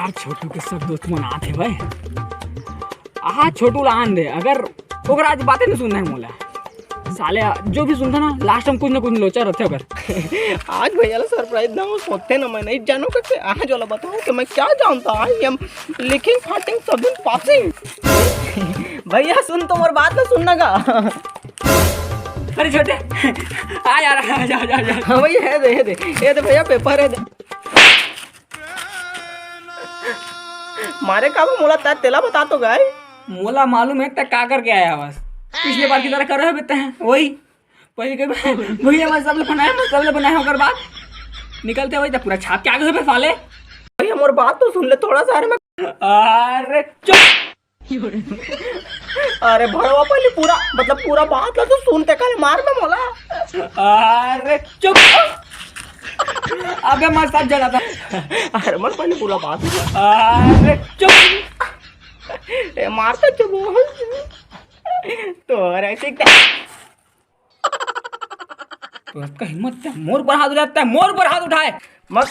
यार छोटू के सब दोस्त मना थे भाई। हाँ छोटू लान दे अगर ओकरा आज बातें नहीं सुनना है मोला साले जो भी सुनता ना लास्ट में कुछ ना कुछ लोचा रहते अगर आज भैया सरप्राइज ना वो सोचते ना मैं नहीं जानू कैसे आज वाला बताऊं कि मैं क्या जानता आई एम लिखिंग फाटिंग सब पासिंग। भैया सुन तो और बात ना सुनना का। अरे छोटे आ यार आ जा जा जा। हाँ भैया है दे ये दे भैया पेपर है दे मारे का मोला तेला बता तो गए मोला मालूम है तक का करके आया बस पिछले बार की तरह कर रहे होते हैं वही पहले के भैया मैं सब बनाया होकर बात निकलते वही तक पूरा छाप के आगे पे साले। भैया मोर बात तो सुन ले थोड़ा सा। अरे चुप अरे भड़वा पहले पूरा मतलब पूरा बात ला तो सुनते कल मार में मोला। अरे चुप अबे मैं सब जला था। अरे मत पहले पूरा बात। अरे चुप मारता चुप तो ऐसे तो इसका हिम्मत है मोर पर हाथ उठाता है मोर पर हाथ उठाए मत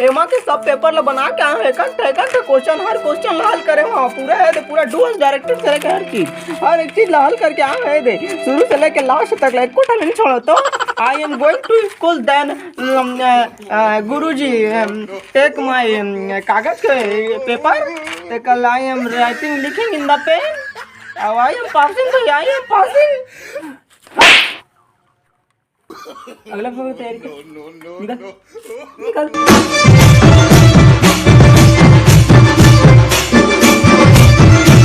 एमा के सब पेपर ला बना के आए एक क्वेश्चन हर क्वेश्चन ला हल करे वहां पूरा है पूरा डूअल डायरेक्टेड करे के हर एक चीज ला हल करके आए है दे शुरू से लेके लास्ट तक ला कोटा नहीं छोड़ो तो I am going to school then गुरुजी टेक माय कागज के पेपर कल आई एम राइटिंग लिखिंग in the pen I am passing तो आई एम पासिंग। अगला पेपर तैयारी कर निकल